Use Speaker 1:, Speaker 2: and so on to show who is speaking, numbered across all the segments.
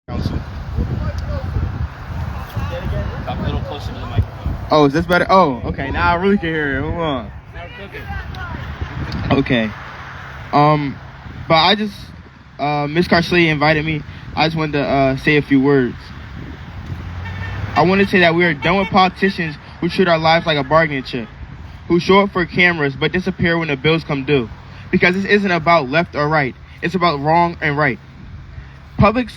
Speaker 1: Council. Talk a little closer to the microphone.
Speaker 2: Oh, is this better? Oh, okay. Now I really can hear it. Hold on. Okay. But I just, Miss Carsley invited me. I just wanted to say a few words. I want to say that we are done with politicians who treat our lives like a bargaining chip, who show up for cameras but disappear when the bills come due. Because this isn't about left or right. It's about wrong and right. Public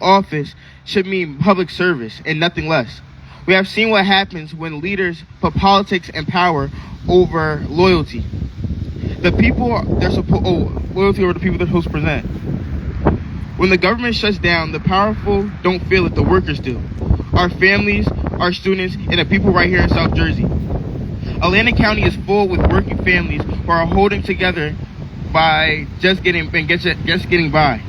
Speaker 2: office should mean public service and nothing less. We have seen what happens when leaders put politics and power over loyalty. Loyalty over the people they're supposed to present. When the government shuts down, the powerful don't feel it, the workers do. Our families, our students, and the people right here in South Jersey. Atlantic County is full with working families who are holding together by just getting by.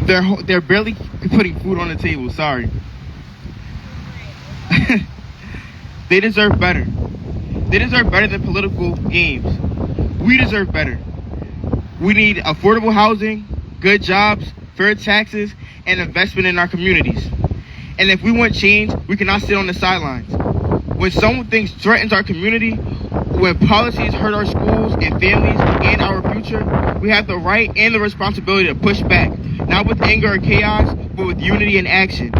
Speaker 2: They're barely putting food on the table. Sorry. They deserve better. They deserve better than political games. We deserve better. We need affordable housing, good jobs, fair taxes, and investment in our communities. And if we want change, we cannot sit on the sidelines. When something threatens our community, when policies hurt our schools and families and our future, we have the right and the responsibility to push back, not with anger or chaos, but with unity and action.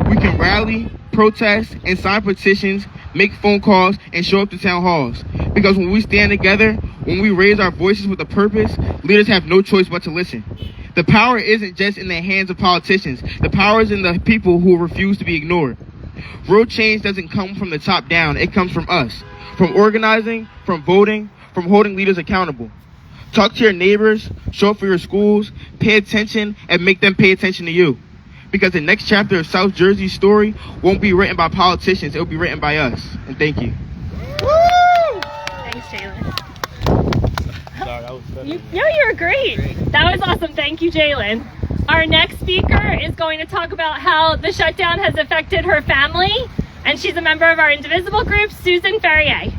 Speaker 2: We can rally, protest, and sign petitions, make phone calls, and show up to town halls. Because when we stand together, when we raise our voices with a purpose, leaders have no choice but to listen. The power isn't just in the hands of politicians. The power is in the people who refuse to be ignored. Real change doesn't come from the top down. It comes from us. From organizing, from voting, from holding leaders accountable. Talk to your neighbors, show up for your schools, pay attention, and make them pay attention to you. Because the next chapter of South Jersey's story won't be written by politicians. It will be written by us. And thank you.
Speaker 3: Woo! Thanks, Jalen.
Speaker 1: Sorry, that was better.
Speaker 3: You were great. That was awesome. Thank you, Jalen. Our next speaker is going to talk about how the shutdown has affected her family, and she's a member of our Indivisible group, Susan Ferrier.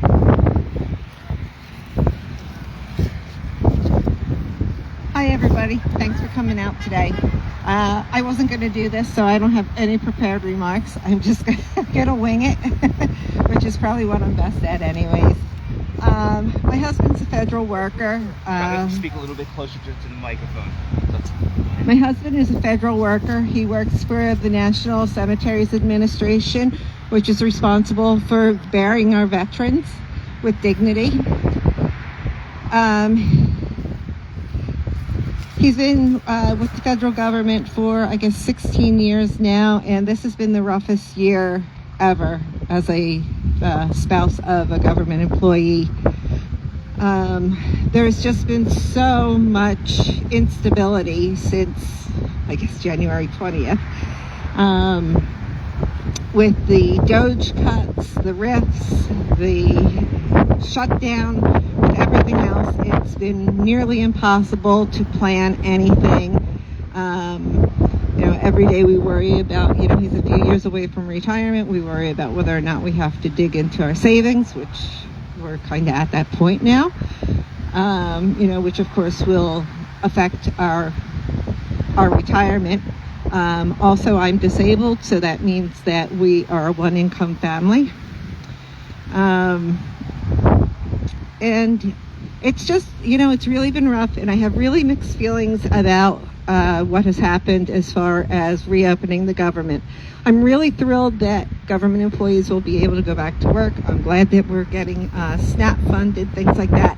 Speaker 4: Hi, everybody. Thanks for coming out today. I wasn't going to do this, so I don't have any prepared remarks. I'm just going to wing it, which is probably what I'm best at anyways. My husband's a federal worker.
Speaker 1: Speak a little bit closer to the microphone.
Speaker 4: My husband is a federal worker. He works for the National Cemeteries Administration, which is responsible for burying our veterans with dignity. He's been with the federal government for, 16 years now, and this has been the roughest year ever as a spouse of a government employee. There's just been so much instability since, January 20th. With the Doge cuts, the RIFs, the shutdown, with everything else, it's been nearly impossible to plan anything. Every day we worry about, he's a few years away from retirement. We worry about whether or not we have to dig into our savings, which we're kind of at that point now, which of course will affect our retirement. Also, I'm disabled, so that means that we are a one-income family. And it's just, it's really been rough, and I have really mixed feelings about what has happened as far as reopening the government. I'm really thrilled that government employees will be able to go back to work. I'm glad that we're getting SNAP funded, things like that.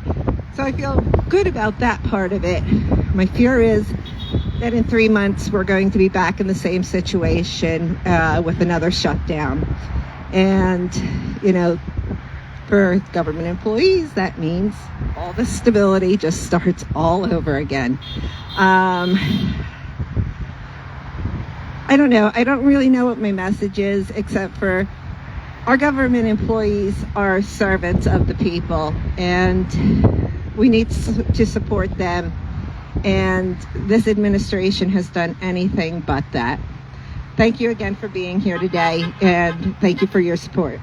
Speaker 4: So I feel good about that part of it. My fear is that in 3 months we're going to be back in the same situation with another shutdown. And, for government employees, that means all the stability just starts all over again. I don't know. I don't really know what my message is, except for our government employees are servants of the people, and we need to support them. And this administration has done anything but that. Thank you again for being here today, and thank you for your support.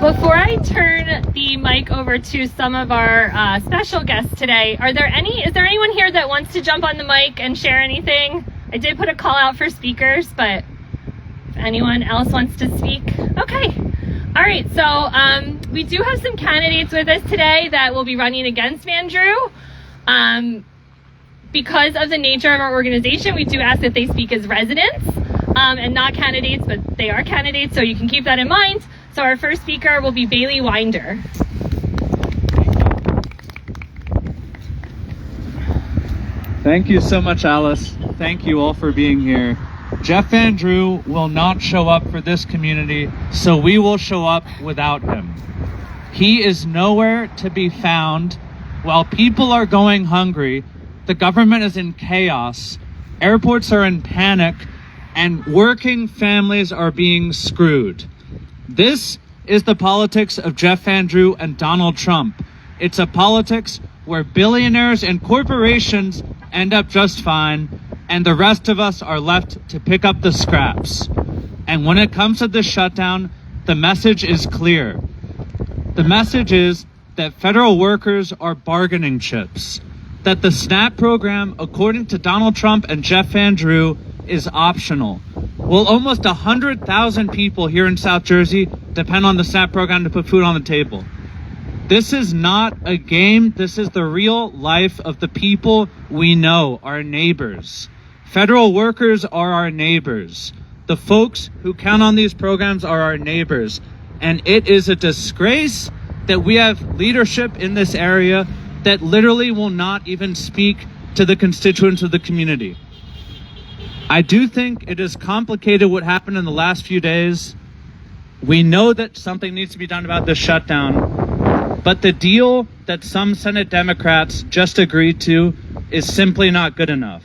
Speaker 3: Before I turn the mic over to some of our special guests today, is there anyone here that wants to jump on the mic and share anything? I did put a call out for speakers, but if anyone else wants to speak, okay. All right, so we do have some candidates with us today that will be running against Vandrew. Because of the nature of our organization, we do ask that they speak as residents and not candidates, but they are candidates, so you can keep that in mind. So our first speaker will be Bailey Winder.
Speaker 5: Thank you so much, Alice. Thank you all for being here. Jeff Vandrew will not show up for this community, so we will show up without him. He is nowhere to be found. While people are going hungry, the government is in chaos, airports are in panic, and working families are being screwed. This is the politics of Jeff Vandrew and Donald Trump. It's a politics where billionaires and corporations end up just fine, and the rest of us are left to pick up the scraps. And when it comes to this shutdown, the message is clear. The message is that federal workers are bargaining chips, that the SNAP program, according to Donald Trump and Jeff Vandrew, is optional. Well, almost 100,000 people here in South Jersey depend on the SNAP program to put food on the table. This is not a game. This is the real life of the people we know, our neighbors. Federal workers are our neighbors. The folks who count on these programs are our neighbors. And it is a disgrace that we have leadership in this area that literally will not even speak to the constituents of the community. I do think it is complicated what happened in the last few days. We know that something needs to be done about this shutdown, but the deal that some Senate Democrats just agreed to is simply not good enough.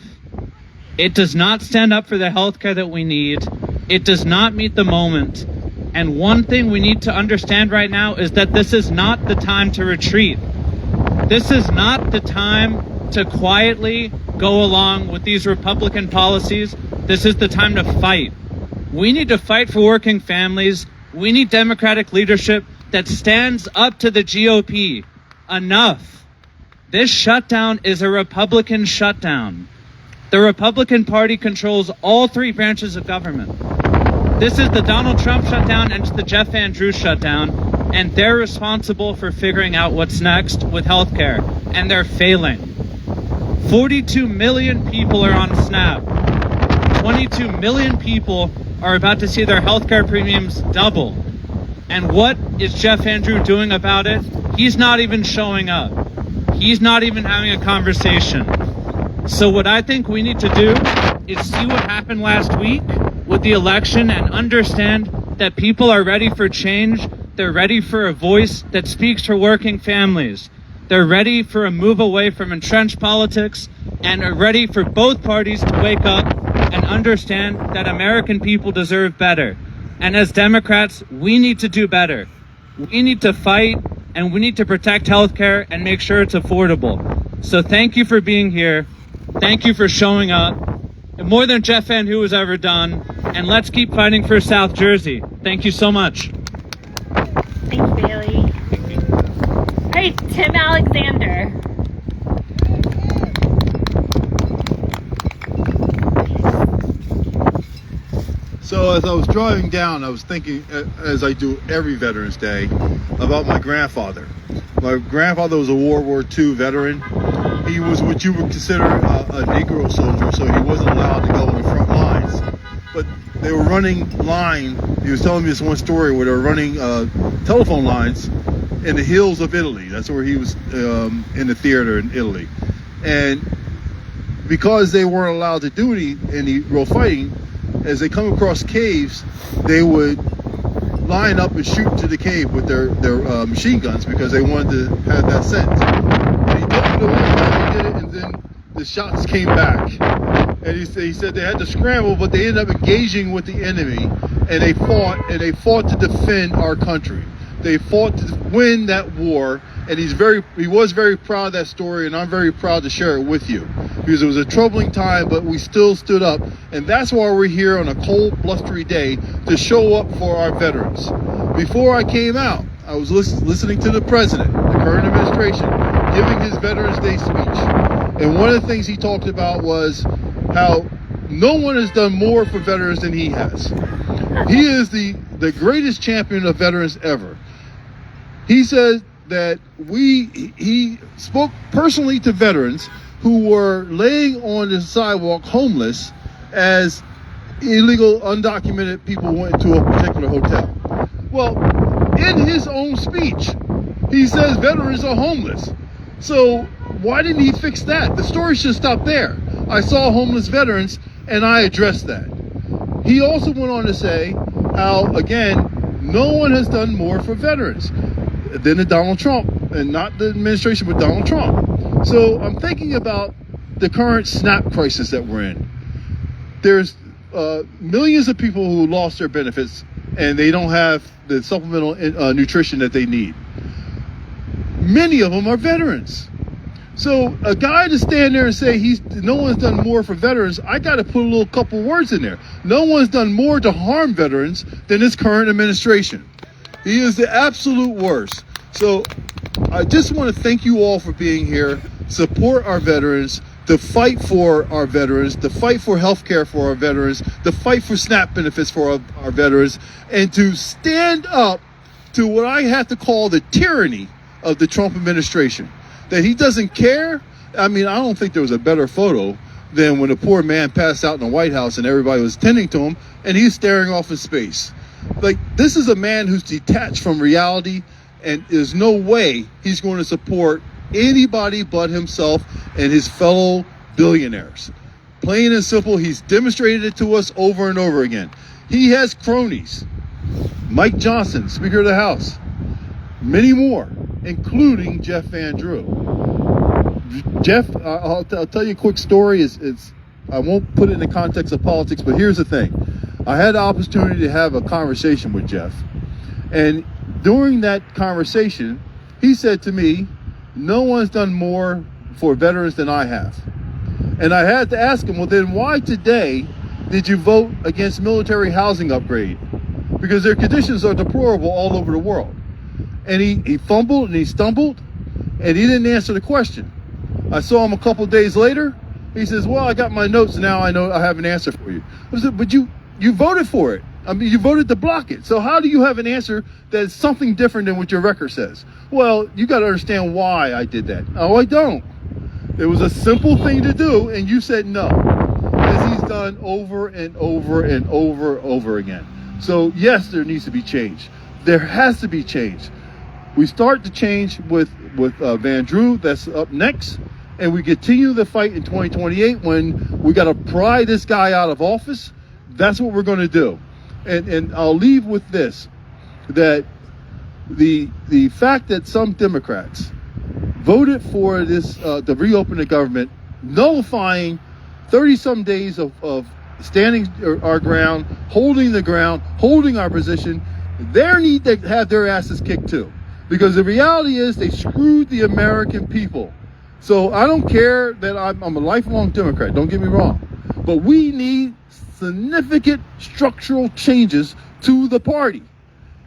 Speaker 5: It does not stand up for the health care that we need. It does not meet the moment. And one thing we need to understand right now is that this is not the time to retreat. This is not the time to quietly go along with these Republican policies. This is the time to fight. We need to fight for working families. We need Democratic leadership that stands up to the GOP. Enough. This shutdown is a Republican shutdown. The Republican Party controls all three branches of government. This is the Donald Trump shutdown and it's the Jeff Vandrew shutdown, and they're responsible for figuring out what's next with healthcare, and they're failing. 42 million people are on SNAP. 22 million people are about to see their healthcare premiums double. And what is Jeff Vandrew doing about it? He's not even showing up. He's not even having a conversation. So what I think we need to do is see what happened last week with the election and understand that people are ready for change. They're ready for a voice that speaks for working families. They're ready for a move away from entrenched politics and are ready for both parties to wake up and understand that American people deserve better. And as Democrats, we need to do better. We need to fight and we need to protect healthcare and make sure it's affordable. So thank you for being here. Thank you for showing up. And more than Jeff Vandrew has ever done. And let's keep fighting for South Jersey. Thank you so much.
Speaker 3: Thanks, Bailey. All right, Tim Alexander.
Speaker 6: So as I was driving down, I was thinking, as I do every Veterans Day, about my grandfather. My grandfather was a World War II veteran. He was what you would consider a Negro soldier, so he wasn't allowed to go on the front lines. But they were running line. He was telling me this one story where they were running telephone lines in the hills of Italy. That's where he was in the theater in Italy. And because they weren't allowed to do any real fighting, as they come across caves, they would line up and shoot to the cave with their machine guns because they wanted to have that sense. And he told me the one time he did it, and then the shots came back. And he said they had to scramble, but they ended up engaging with the enemy, and they fought to defend our country. They fought to win that war, and he was very proud of that story, and I'm very proud to share it with you. Because it was a troubling time, but we still stood up, and that's why we're here on a cold, blustery day to show up for our veterans. Before I came out, I was listening to the president, the current administration, giving his Veterans Day speech. And one of the things he talked about was how no one has done more for veterans than he has. He is the greatest champion of veterans ever. He said that he spoke personally to veterans who were laying on the sidewalk homeless as illegal, undocumented people went to a particular hotel. Well, in his own speech, he says veterans are homeless. So why didn't he fix that? The story should stop there. I saw homeless veterans and I addressed that. He also went on to say how, again, no one has done more for veterans than Donald Trump, and not the administration, but Donald Trump. So I'm thinking about the current SNAP crisis that we're in. There's millions of people who lost their benefits and they don't have the supplemental nutrition that they need. Many of them are veterans. So a guy to stand there and say no one's done more for veterans, I got to put a little couple words in there. No one's done more to harm veterans than this current administration. He is the absolute worst. So I just want to thank you all for being here. Support our veterans, to fight for our veterans, to fight for health care for our veterans, to fight for SNAP benefits for our veterans, and to stand up to what I have to call the tyranny of the Trump administration. That he doesn't care. I mean, I don't think there was a better photo than when a poor man passed out in the White House and everybody was tending to him and he's staring off in space. Like, this is a man who's detached from reality, and there's no way he's going to support anybody but himself and his fellow billionaires. Plain and simple, he's demonstrated it to us over and over again. He has cronies. Mike Johnson, Speaker of the House, many more, including Jeff Van Drew. Jeff, I'll tell you a quick story. I won't put it in the context of politics, but here's the thing. I had the opportunity to have a conversation with Jeff. And during that conversation, he said to me, no one's done more for veterans than I have. And I had to ask him, well, then why today did you vote against military housing upgrade? Because their conditions are deplorable all over the world. And he fumbled and he stumbled and he didn't answer the question. I saw him a couple days later. He says, well, I got my notes now. I know I have an answer for you. I said, but you voted for it. I mean, you voted to block it. So how do you have an answer that's something different than what your record says? Well, you got to understand why I did that. Oh, I don't. It was a simple thing to do, and you said no, as he's done over and over and over again. So yes, there needs to be change. There has to be change. We start the change with Van Drew. That's up next, and we continue the fight in 2028 when we got to pry this guy out of office. That's what we're going to do. And I'll leave with this, that the fact that some Democrats voted for this to reopen the government, nullifying 30-some days of standing our ground, holding the ground, holding our position, they need to have their asses kicked too. Because the reality is they screwed the American people. So I don't care that I'm a lifelong Democrat, don't get me wrong. But we need significant structural changes to the party,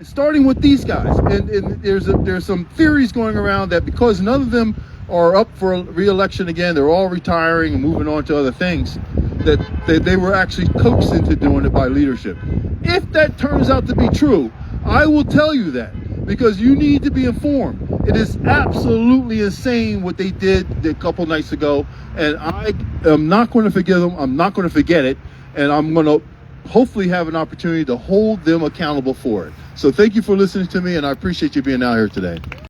Speaker 6: starting with these guys. And there's some theories going around that because none of them are up for re-election again, they're all retiring and moving on to other things, that they were actually coaxed into doing it by leadership. If that turns out to be true, I will tell you that, because you need to be informed. It is absolutely insane what they did a couple nights ago, and I am not going to forgive them. I'm not going to forget it, and I'm going to hopefully have an opportunity to hold them accountable for it. So thank you for listening to me, and I appreciate you being out here today.